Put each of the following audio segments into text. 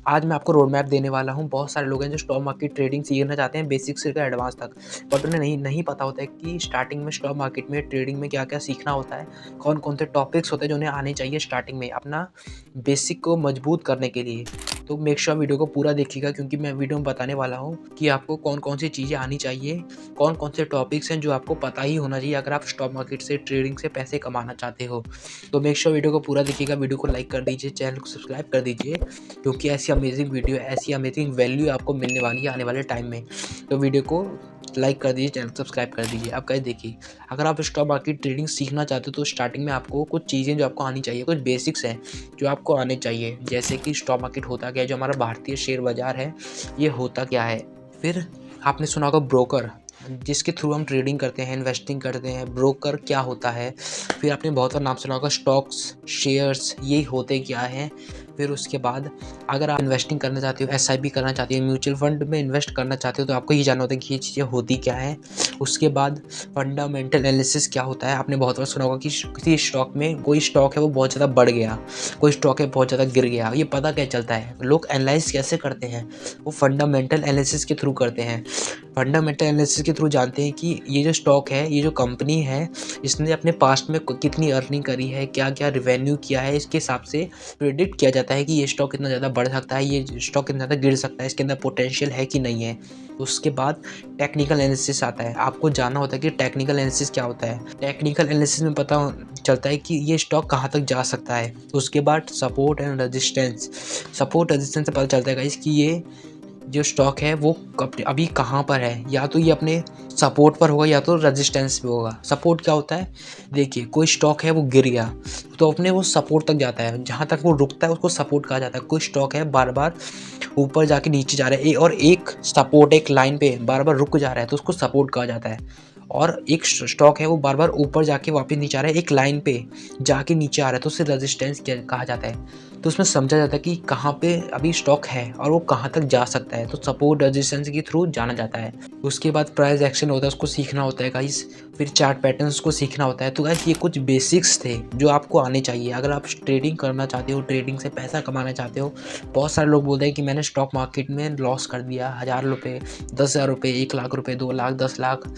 आज मैं आपको रोड मैप देने वाला हूँ। बहुत सारे लोग हैं जो स्टॉक मार्केट ट्रेडिंग सीखना चाहते हैं बेसिक से लेकर एडवांस तक, बट उन्हें नहीं पता होता है कि स्टार्टिंग में स्टॉक मार्केट में ट्रेडिंग में क्या-क्या सीखना होता है, कौन-कौन से टॉपिक्स होते हैं जो उन्हें आने चाहिए स्टार्टिंग में अपना बेसिक को मजबूत करने के लिए। तो मेक श्योर वीडियो को पूरा देखिएगा, क्योंकि मैं वीडियो में बताने वाला हूँ कि आपको कौन-कौन सी चीज़ें आनी चाहिए, कौन-कौन से टॉपिक्स हैं जो आपको पता ही होना चाहिए अगर आप स्टॉक मार्केट से ट्रेडिंग से पैसे कमाना चाहते हो। तो मेक श्योर वीडियो को पूरा देखिएगा, वीडियो को लाइक कर दीजिए, चैनल को सब्सक्राइब कर दीजिए, क्योंकि ऐसी अमेजिंग वीडियो, ऐसी अमेजिंग वैल्यू आपको मिलने वाली है आने वाले टाइम में। तो वीडियो को लाइक कर दीजिए, चैनल सब्सक्राइब कर दीजिए। अब गाइस देखिए, अगर आप स्टॉक मार्केट ट्रेडिंग सीखना चाहते हो तो स्टार्टिंग में आपको कुछ चीज़ें जो आपको आनी चाहिए, कुछ बेसिक्स हैं जो आपको आने चाहिए, जैसे कि स्टॉक मार्केट होता क्या है, जो हमारा भारतीय शेयर बाज़ार है ये होता क्या है। फिर आपने सुना होगा ब्रोकर, जिसके थ्रू हम ट्रेडिंग करते हैं, इन्वेस्टिंग करते हैं, ब्रोकर क्या होता है। फिर आपने बहुत बार नाम सुना होगा स्टॉक्स, शेयर्स, ये होते क्या हैं। फिर उसके बाद अगर आप इन्वेस्टिंग करना चाहते हो, एसआईपी करना चाहते हो, म्यूचुअल फंड में इन्वेस्ट करना चाहते हो, तो आपको ये जानना होता है कि ये चीज़ें होती क्या है। उसके बाद फंडामेंटल एनालिसिस क्या होता है। आपने बहुत बार सुना होगा कि किसी स्टॉक में, कोई स्टॉक है वो बहुत ज़्यादा बढ़ गया, कोई स्टॉक है बहुत ज़्यादा गिर गया, ये पता क्या चलता है, लोग एनालाइज कैसे करते हैं, वो फंडामेंटल एनालिसिस के थ्रू करते हैं। फंडामेंटल एनालिसिस के थ्रू जानते हैं कि ये जो स्टॉक है, ये जो कंपनी है, इसने अपने पास्ट में कितनी अर्निंग करी है, क्या क्या रिवेन्यू किया है, इसके हिसाब से प्रेडिक्ट किया जाता है कि ये स्टॉक कितना ज़्यादा बढ़ सकता है, ये स्टॉक कितना ज़्यादा गिर सकता है, इसके अंदर पोटेंशियल है कि नहीं है। उसके बाद टेक्निकल एनालिसिस आता है। आपको जानना होता है कि टेक्निकल एनालिसिस क्या होता है। टेक्निकल एनालिसिस में पता चलता है कि ये स्टॉक कहाँ तक जा सकता है। उसके बाद support and resistance, support resistance से पता चलता है गाइस कि ये जो स्टॉक है वो अभी कहाँ पर है, या तो ये अपने सपोर्ट पर होगा या तो रेजिस्टेंस पे होगा। सपोर्ट क्या होता है, देखिए कोई स्टॉक है वो गिर गया तो अपने वो सपोर्ट तक जाता है, जहाँ तक वो रुकता है उसको सपोर्ट कहा जाता है। कोई स्टॉक है बार बार ऊपर जाके नीचे जा रहा है और एक सपोर्ट, एक लाइन पे बार बार रुक जा रहा है तो उसको सपोर्ट कहा जाता है। और एक स्टॉक है वो बार बार ऊपर जाके वापस नीचे आ रहा है, एक लाइन पे जाके नीचे आ रहा है, तो उसे रेजिस्टेंस कहा जाता है। तो उसमें समझा जाता है कि कहाँ पे अभी स्टॉक है और वो कहाँ तक जा सकता है, तो सपोर्ट रेजिस्टेंस के थ्रू जाना जाता है। उसके बाद प्राइस एक्शन होता है, उसको सीखना होता है गाइस। फिर चार्ट पैटर्न्स को सीखना होता है। तो गाइस ये कुछ बेसिक्स थे जो आपको आने चाहिए अगर आप ट्रेडिंग करना चाहते हो, ट्रेडिंग से पैसा कमाना चाहते हो। बहुत सारे लोग बोलते हैं कि मैंने स्टॉक मार्केट में लॉस कर दिया, 1000 रुपये, 10,000 रुपये, 1 लाख रुपये, 2 लाख, 10 लाख।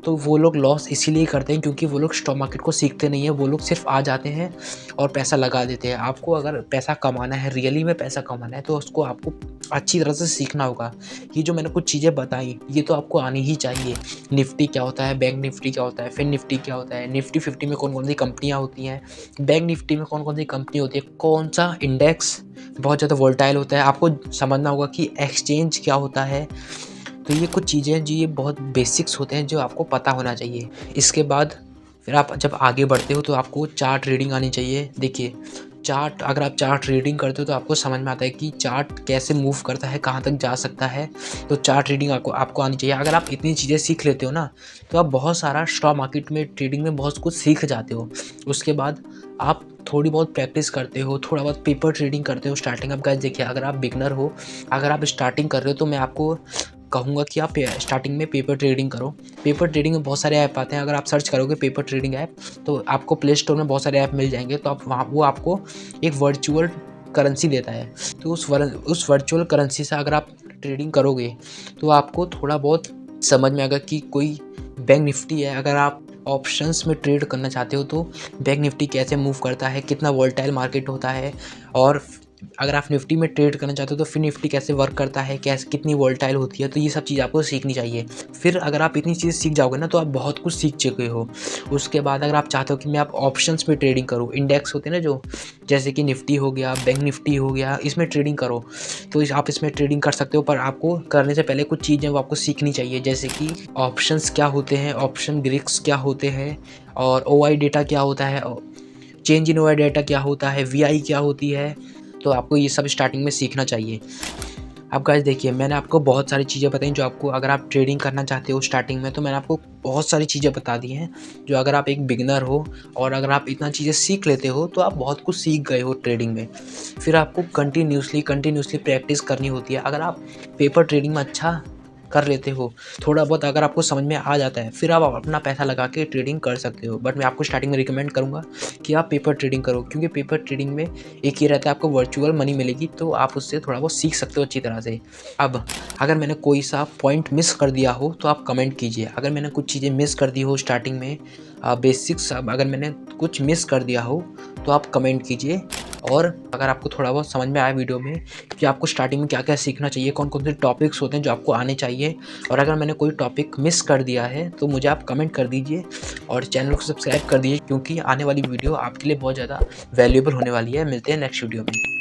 तो वो लोग लॉस इसीलिए करते हैं क्योंकि वो लोग स्टॉक मार्केट को सीखते नहीं हैं। वो लोग सिर्फ आ जाते हैं और पैसा लगा देते हैं। आपको अगर पैसा कमाना है, रियली में पैसा कमाना है, तो उसको आपको अच्छी तरह से सीखना होगा। ये जो मैंने कुछ चीज़ें बताई ये तो आपको आनी ही चाहिए। निफ्टी क्या होता है, बैंक निफ्टी क्या होता है, फिर निफ्टी क्या होता है, निफ्टी 50 में कौन कौन सी कंपनियाँ होती हैं, बैंक निफ्टी में कौन कौन सी कंपनी होती है, कौन सा इंडेक्स बहुत ज़्यादा वोलेटाइल होता है। आपको समझना होगा कि एक्सचेंज क्या होता है। तो ये कुछ चीज़ें हैं जो ये बहुत बेसिक्स होते हैं जो आपको पता होना चाहिए। इसके बाद फिर आप जब आगे बढ़ते हो तो आपको चार्ट रीडिंग आनी चाहिए। देखिए चार्ट, अगर आप चार्ट रीडिंग करते हो तो आपको समझ में आता है कि चार्ट कैसे मूव करता है, कहाँ तक जा सकता है। तो चार्ट रीडिंग आपको आनी चाहिए। अगर आप इतनी चीज़ें सीख लेते हो ना तो आप बहुत सारा स्टॉक मार्केट में, ट्रेडिंग में बहुत कुछ सीख जाते हो। उसके बाद आप थोड़ी बहुत प्रैक्टिस करते हो, थोड़ा बहुत पेपर ट्रेडिंग करते हो स्टार्टिंग। अब गाइस देखिए, अगर आप बिगनर हो, अगर आप स्टार्टिंग कर रहे हो तो मैं आपको कहूँगा कि आप स्टार्टिंग में पेपर ट्रेडिंग करो। पेपर ट्रेडिंग में बहुत सारे ऐप आते हैं। अगर आप सर्च करोगे पेपर ट्रेडिंग ऐप तो आपको प्ले स्टोर में बहुत सारे ऐप मिल जाएंगे। तो आप वहाँ, वो आपको एक वर्चुअल करेंसी देता है। तो उस वर्चुअल करेंसी से अगर आप ट्रेडिंग करोगे तो आपको थोड़ा बहुत समझ में आएगा कि कोई बैंक निफ्टी है, अगर आप ऑप्शंस में ट्रेड करना चाहते हो तो बैंक निफ्टी कैसे मूव करता है, कितना वोलेटाइल मार्केट होता है। और अगर आप निफ्टी में ट्रेड करना चाहते हो तो फिर निफ्टी कैसे वर्क करता है, कैसे कितनी वोलेटाइल होती है। तो ये सब चीज़ आपको सीखनी चाहिए। फिर अगर आप इतनी चीज़ सीख जाओगे ना तो आप बहुत कुछ सीख चुके हो। उसके बाद अगर आप चाहते हो कि मैं आप ऑप्शंस में ट्रेडिंग करूँ, इंडेक्स होते हैं ना जो, जैसे कि निफ्टी हो गया, बैंक निफ्टी हो गया, इसमें ट्रेडिंग करो तो आप इसमें ट्रेडिंग कर सकते हो। पर आपको करने से पहले कुछ चीज़ें वो आपको सीखनी चाहिए, जैसे कि ऑप्शंस क्या होते हैं, ऑप्शन ग्रिक्स क्या होते हैं, और OI डेटा क्या होता है, चेंज इन OI डेटा क्या होता है, VI क्या होती है। तो आपको ये सब स्टार्टिंग में सीखना चाहिए। अब गाइस देखिए, मैंने आपको बहुत सारी चीज़ें बताई जो आपको, अगर आप ट्रेडिंग करना चाहते हो स्टार्टिंग में, तो मैंने आपको बहुत सारी चीज़ें बता दी हैं जो अगर आप एक बिगिनर हो और अगर आप इतना चीज़ें सीख लेते हो तो आप बहुत कुछ सीख गए हो ट्रेडिंग में। फिर आपको कंटिन्यूसली प्रैक्टिस करनी होती है। अगर आप पेपर ट्रेडिंग में अच्छा कर लेते हो, थोड़ा बहुत अगर आपको समझ में आ जाता है, फिर आप अपना पैसा लगा के ट्रेडिंग कर सकते हो। बट मैं आपको स्टार्टिंग में रिकमेंड करूँगा कि आप पेपर ट्रेडिंग करो, क्योंकि पेपर ट्रेडिंग में एक ही रहता है, आपको वर्चुअल मनी मिलेगी, तो आप उससे थोड़ा बहुत सीख सकते हो अच्छी तरह से। अब अगर मैंने कोई सा पॉइंट मिस कर दिया हो तो आप कमेंट कीजिए। अगर मैंने कुछ चीज़ें मिस कर दी हो स्टार्टिंग में, बेसिक्स अगर मैंने कुछ मिस कर दिया हो तो आप कमेंट कीजिए। और अगर आपको थोड़ा बहुत समझ में आया वीडियो में कि आपको स्टार्टिंग में क्या-क्या सीखना चाहिए, कौन-कौन से टॉपिक्स होते हैं जो आपको आने चाहिए, और अगर मैंने कोई टॉपिक मिस कर दिया है तो मुझे आप कमेंट कर दीजिए और चैनल को सब्सक्राइब कर दीजिए, क्योंकि आने वाली वीडियो आपके लिए बहुत ज़्यादा वैल्यूएबल होने वाली है। मिलते हैं नेक्स्ट वीडियो में।